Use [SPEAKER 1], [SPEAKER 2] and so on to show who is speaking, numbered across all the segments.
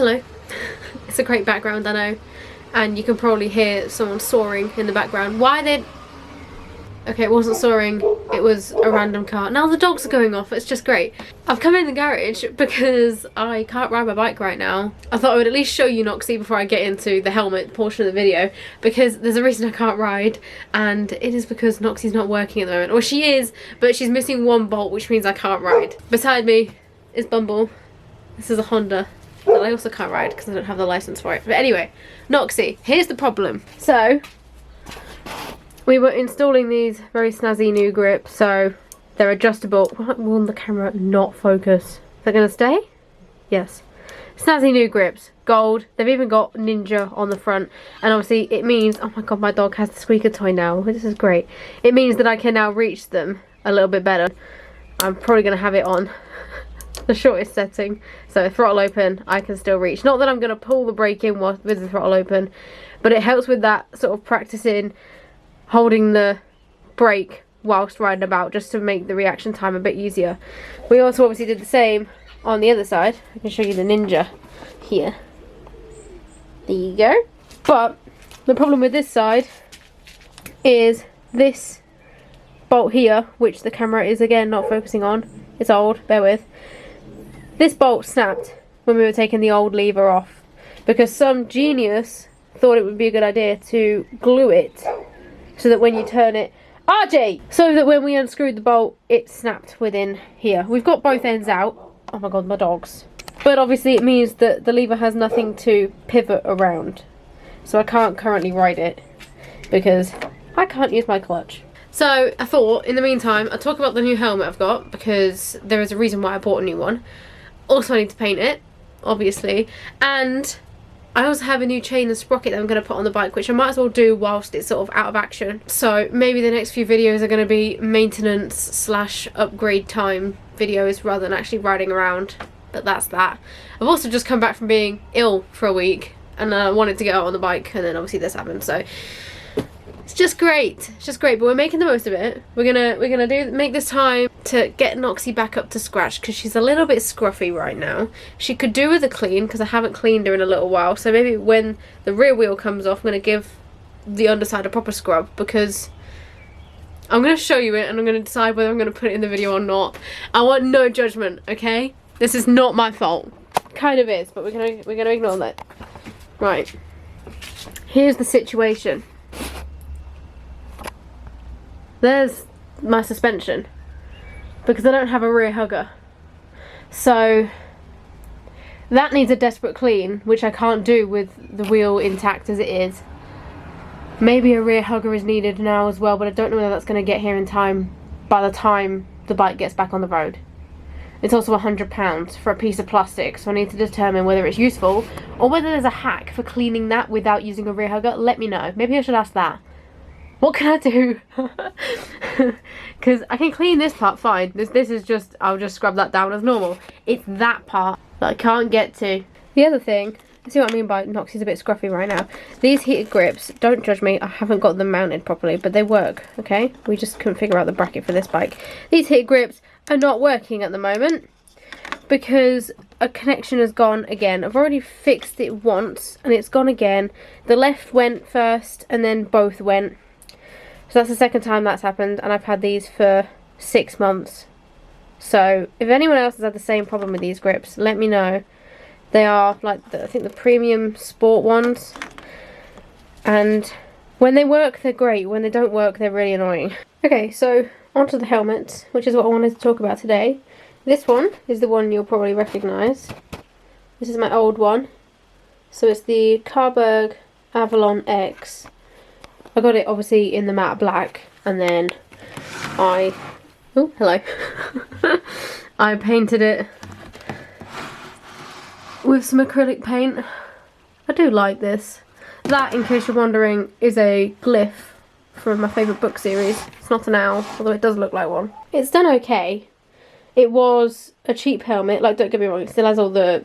[SPEAKER 1] Hello. It's a great background, I know. And you can probably hear someone soaring in the background. Why did... Okay, it wasn't soaring, it was a random car. Now the dogs are going off, it's just great. I've come in the garage because I can't ride my bike right now. I thought I would at least show you Noxie before I get into the helmet portion of the video, because there's a reason I can't ride, and it is because Noxie's not working at the moment. Well, she is, but she's missing one bolt, which means I can't ride. Beside me is Bumble. This is a Honda that I also can't ride because I don't have the license for it. But anyway, Noxie, here's the problem. So, we were installing these very snazzy new grips, so they're adjustable. Why will the camera not focus? Is that going to stay? Yes. Snazzy new grips, gold. They've even got Ninja on the front, and obviously it means, oh my god, my dog has the squeaker toy now. This is great. It means that I can now reach them a little bit better. I'm probably going to have it on the shortest setting, so throttle open, I can still reach. Not that I'm going to pull the brake in with the throttle open, but it helps with that sort of practicing holding the brake whilst riding about, just to make the reaction time a bit easier. We also obviously did the same on the other side. I can show you the Ninja here. There you go. But the problem with this side is this bolt here, which the camera is again not focusing on. It's old, bear with. This bolt snapped when we were taking the old lever off, because some genius thought it would be a good idea to glue it so that when you turn it, RJ! So that when we unscrewed the bolt, it snapped within here. We've got both ends out. Oh my god, my dogs. But obviously it means that the lever has nothing to pivot around. So I can't currently ride it because I can't use my clutch. So I thought, in the meantime, I'd talk about the new helmet I've got, because there is a reason why I bought a new one. Also, I need to paint it, obviously. And I also have a new chain and sprocket that I'm going to put on the bike, which I might as well do whilst it's sort of out of action. So maybe the next few videos are going to be maintenance slash upgrade time videos rather than actually riding around. But that's that. I've also just come back from being ill for a week, and I wanted to get out on the bike, and then obviously this happened. So it's just great. It's just great, but we're making the most of it. We're gonna make this time to get Noxie back up to scratch, because she's a little bit scruffy right now. She could do with a clean, because I haven't cleaned her in a little while. So maybe when the rear wheel comes off, I'm gonna give the underside a proper scrub, because I'm gonna show you it and I'm gonna decide whether I'm gonna put it in the video or not. I want no judgment, okay? This is not my fault. Kind of is, but we're gonna ignore that. Right. Here's the situation. There's my suspension, because I don't have a rear hugger. So that needs a desperate clean, which I can't do with the wheel intact as it is. Maybe a rear hugger is needed now as well, but I don't know whether that's going to get here in time by the time the bike gets back on the road. It's also £100 for a piece of plastic, so I need to determine whether it's useful or whether there's a hack for cleaning that without using a rear hugger. Let me know. Maybe I should ask that. What can I do? Because I can clean this part fine. This is just, I'll just scrub that down as normal. It's that part that I can't get to. The other thing, see what I mean by Noxie's a bit scruffy right now. These heated grips, don't judge me, I haven't got them mounted properly, but they work, okay? We just couldn't figure out the bracket for this bike. These heated grips are not working at the moment because a connection has gone again. I've already fixed it once and it's gone again. The left went first and then both went. So that's the second time that's happened, and I've had these for 6 months. So if anyone else has had the same problem with these grips, let me know. They are like I think the premium sport ones, and when they work they're great. When they don't work they're really annoying. Okay, so onto the helmets, which is what I wanted to talk about today. This one is the one you'll probably recognise. This is my old one. So it's the Carberg Avalon X. I got it obviously in the matte black, and then I I painted it with some acrylic paint. I do like this. That, in case you're wondering, is a glyph from my favourite book series. It's not an owl, although it does look like one. It's done okay. It was a cheap helmet, like, don't get me wrong, it still has all the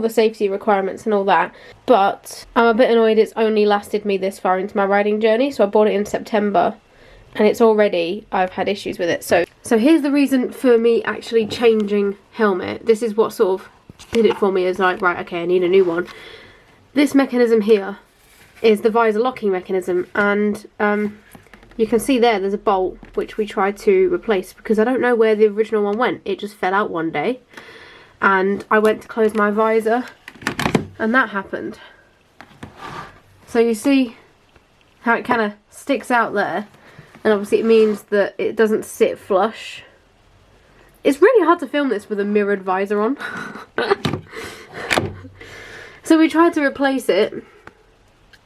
[SPEAKER 1] safety requirements and all that, but I'm a bit annoyed it's only lasted me this far into my riding journey. So I bought it in September and it's already, I've had issues with it. So here's the reason for me actually changing helmet. This is what sort of did it for me as like, right, okay, I need a new one. This mechanism here is the visor locking mechanism, and you can see there's a bolt which we tried to replace because I don't know where the original one went. It just fell out one day and I went to close my visor and that happened. So you see how it kind of sticks out there, and obviously it means that it doesn't sit flush. It's really hard to film this with a mirrored visor on. So we tried to replace it.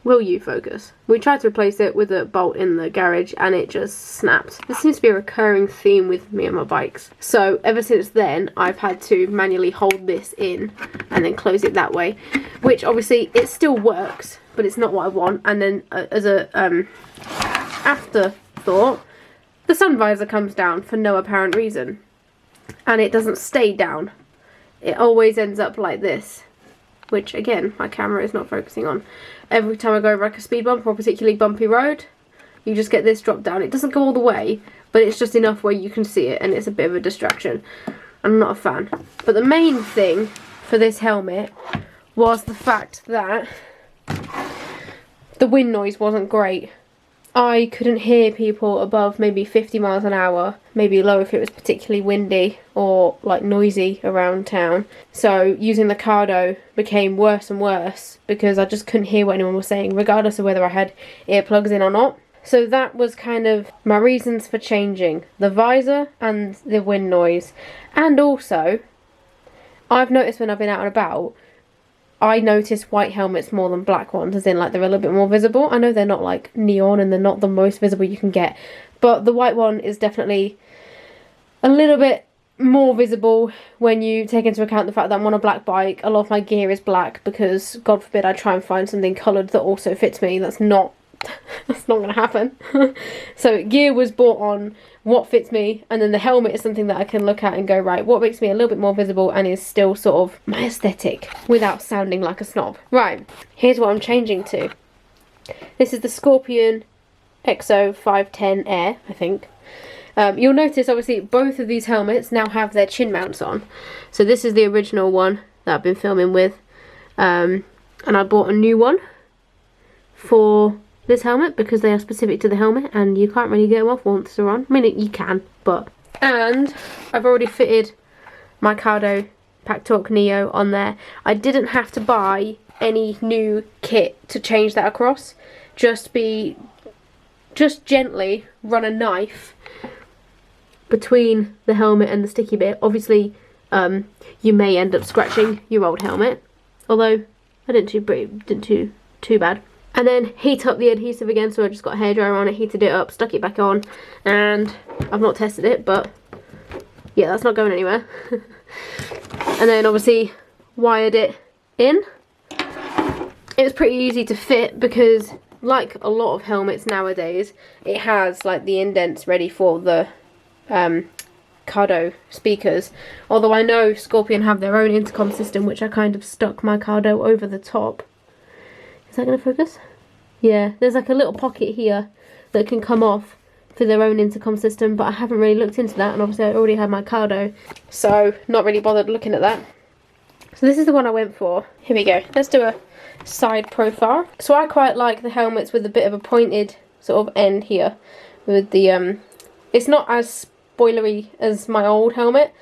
[SPEAKER 1] Will you focus? We tried to replace it with a bolt in the garage and it just snapped. This seems to be a recurring theme with me and my bikes. So ever since then I've had to manually hold this in and then close it that way, which obviously it still works, but it's not what I want. And then as a afterthought, the sun visor comes down for no apparent reason, and it doesn't stay down. It always ends up like this, which again my camera is not focusing on. Every time I go over like a speed bump or a particularly bumpy road, you just get this drop down. It doesn't go all the way, but it's just enough where you can see it, and it's a bit of a distraction. I'm not a fan. But the main thing for this helmet was the fact that the wind noise wasn't great. I couldn't hear people above maybe 50 miles an hour, maybe low if it was particularly windy or like noisy around town. So using the Cardo became worse and worse because I just couldn't hear what anyone was saying, regardless of whether I had earplugs in or not. So that was kind of my reasons for changing the visor and the wind noise. And also, I've noticed when I've been out and about, I notice white helmets more than black ones, as in like they're a little bit more visible. I know they're not like neon and they're not the most visible you can get, but the white one is definitely a little bit more visible when you take into account the fact that I'm on a black bike. A lot of my gear is black because, God forbid, I try and find something coloured that also fits me. That's not going to happen. So gear was bought on what fits me, and then the helmet is something that I can look at and go, right, what makes me a little bit more visible and is still sort of my aesthetic without sounding like a snob. Right, here's what I'm changing to. This is the Scorpion XO 510 Air, I think. You'll notice obviously both of these helmets now have their chin mounts on. So this is the original one that I've been filming with, and I bought a new one for this helmet because they are specific to the helmet and you can't really get them off once they're on. I mean, you can, but... And I've already fitted my Cardo Pack Talk Neo on there. I didn't have to buy any new kit to change that across. Just gently run a knife between the helmet and the sticky bit. Obviously, you may end up scratching your old helmet, although I didn't too bad. And then heat up the adhesive again, so I just got a hairdryer on it, heated it up, stuck it back on, and I've not tested it, but yeah, that's not going anywhere. And then obviously wired it in. It was pretty easy to fit because, like a lot of helmets nowadays, it has like the indents ready for the Cardo speakers. Although I know Scorpion have their own intercom system, which I kind of stuck my Cardo over the top. Is that going to focus? Yeah, there's like a little pocket here that can come off for their own intercom system, but I haven't really looked into that, and obviously I already had my Cardo, so not really bothered looking at that. So this is the one I went for. Here we go. Let's do a side profile. So I quite like the helmets with a bit of a pointed sort of end here with the it's not as spoilery as my old helmet,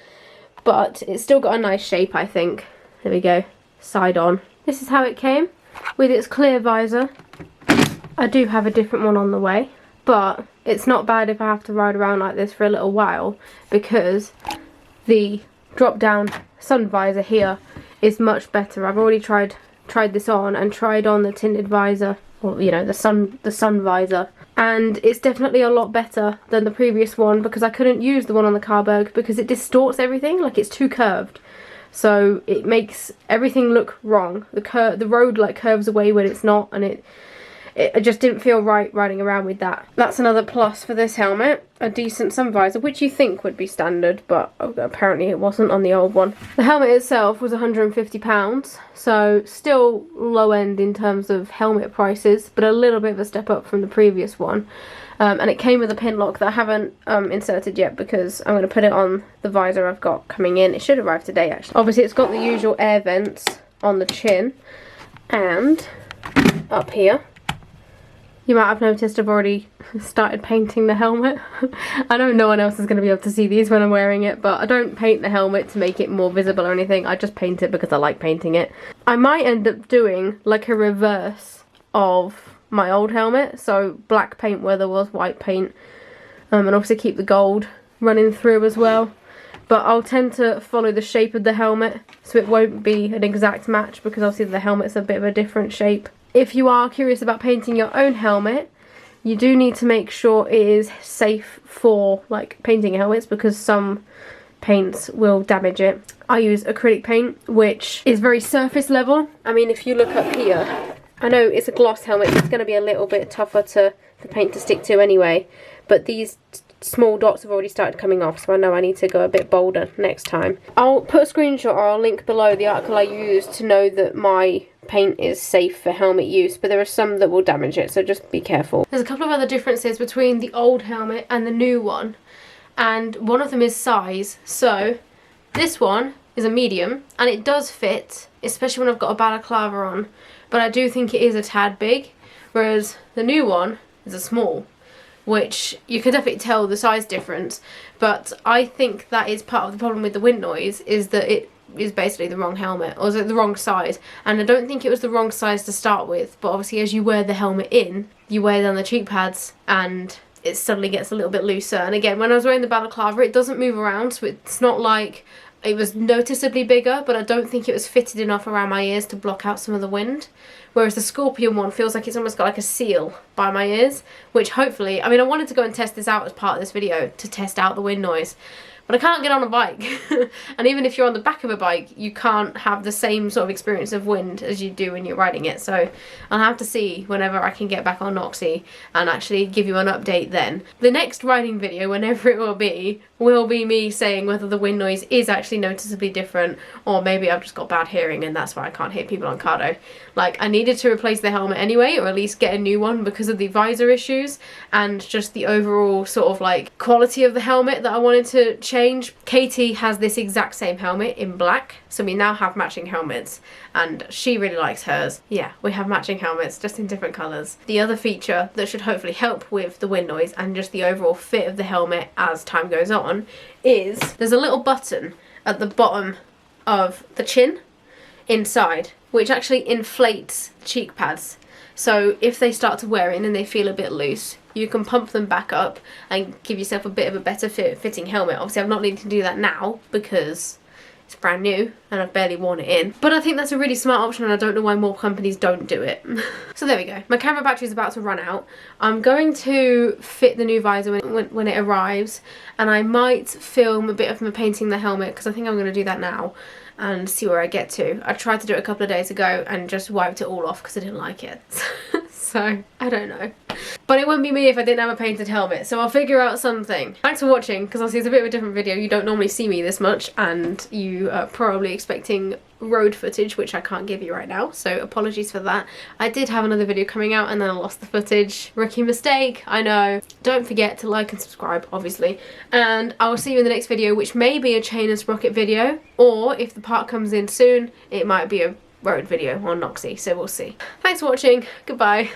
[SPEAKER 1] but it's still got a nice shape, I think. There we go. Side on. This is how it came with its clear visor. I do have a different one on the way, but it's not bad if I have to ride around like this for a little while because the drop down sun visor here is much better. I've already tried this on and tried on the tinted visor, or you know, the sun visor, and it's definitely a lot better than the previous one because I couldn't use the one on the Carberg because it distorts everything, like it's too curved. So it makes everything look wrong. The road like curves away when it's not, and it just didn't feel right riding around with that. That's another plus for this helmet. A decent sun visor, which you think would be standard, but apparently it wasn't on the old one. The helmet itself was £150, so still low end in terms of helmet prices, but a little bit of a step up from the previous one. And it came with a pin lock that I haven't inserted yet because I'm going to put it on the visor I've got coming in. It should arrive today, actually. Obviously, it's got the usual air vents on the chin and up here. You might have noticed I've already started painting the helmet. I know no one else is going to be able to see these when I'm wearing it, but I don't paint the helmet to make it more visible or anything. I just paint it because I like painting it. I might end up doing like a reverse of my old helmet, so black paint where there was white paint, and obviously keep the gold running through as well. But I'll tend to follow the shape of the helmet, so it won't be an exact match because obviously the helmet's a bit of a different shape. If you are curious about painting your own helmet, you do need to make sure it is safe for like painting helmets because some paints will damage it. I use acrylic paint, which is very surface level. I mean, if you look up here, I know it's a gloss helmet, so it's going to be a little bit tougher for paint to stick to anyway, but these small dots have already started coming off, so I know I need to go a bit bolder next time. I'll put a screenshot or I'll link below the article I used to know that my paint is safe for helmet use, but there are some that will damage it, so just be careful. There's a couple of other differences between the old helmet and the new one, and one of them is size. So this one is a medium and it does fit, especially when I've got a balaclava on, but I do think it is a tad big, whereas the new one is a small, which you can definitely tell the size difference. But I think that is part of the problem with the wind noise, is that it is basically the wrong helmet, or is it the wrong size? And I don't think it was the wrong size to start with, but obviously as you wear the helmet in, you wear down the cheek pads and it suddenly gets a little bit looser. And again, when I was wearing the balaclava, it doesn't move around, so it's not like it was noticeably bigger, but I don't think it was fitted enough around my ears to block out some of the wind. Whereas the Scorpion one feels like it's almost got like a seal by my ears, which hopefully, I mean, I wanted to go and test this out as part of this video to test out the wind noise, but I can't get on a bike. And even if you're on the back of a bike, you can't have the same sort of experience of wind as you do when you're riding it. So I'll have to see whenever I can get back on Noxie and actually give you an update then. The next riding video, whenever it will be me saying whether the wind noise is actually noticeably different, or maybe I've just got bad hearing and that's why I can't hear people on cardo. Like, I needed to replace the helmet anyway, or at least get a new one because of the visor issues and just the overall sort of like quality of the helmet that I wanted to change. Katie has this exact same helmet in black, so we now have matching helmets and she really likes hers. Yeah, we have matching helmets, just in different colours. The other feature that should hopefully help with the wind noise and just the overall fit of the helmet as time goes on is there's a little button at the bottom of the chin inside, which actually inflates the cheek pads. So if they start to wear in and they feel a bit loose, you can pump them back up and give yourself a bit of a better fitting helmet. Obviously I'm not needing to do that now because it's brand new and I've barely worn it in, but I think that's a really smart option and I don't know why more companies don't do it. So there we go. My camera battery is about to run out. I'm going to fit the new visor when it arrives, and I might film a bit of me painting the helmet because I think I'm going to do that now and see where I get to. I tried to do it a couple of days ago and just wiped it all off because I didn't like it. So I don't know, but it wouldn't be me if I didn't have a painted helmet, so I'll figure out something. Thanks for watching, because obviously it's a bit of a different video. You don't normally see me this much and you are probably expecting road footage, which I can't give you right now, so apologies for that. I did have another video coming out and then I lost the footage. Rookie mistake, I know. Don't forget to like and subscribe, obviously, and I'll see you in the next video, which may be a chain and sprocket video, or if the part comes in soon, it might be a road video on Noxie, so we'll see. Thanks for watching, goodbye.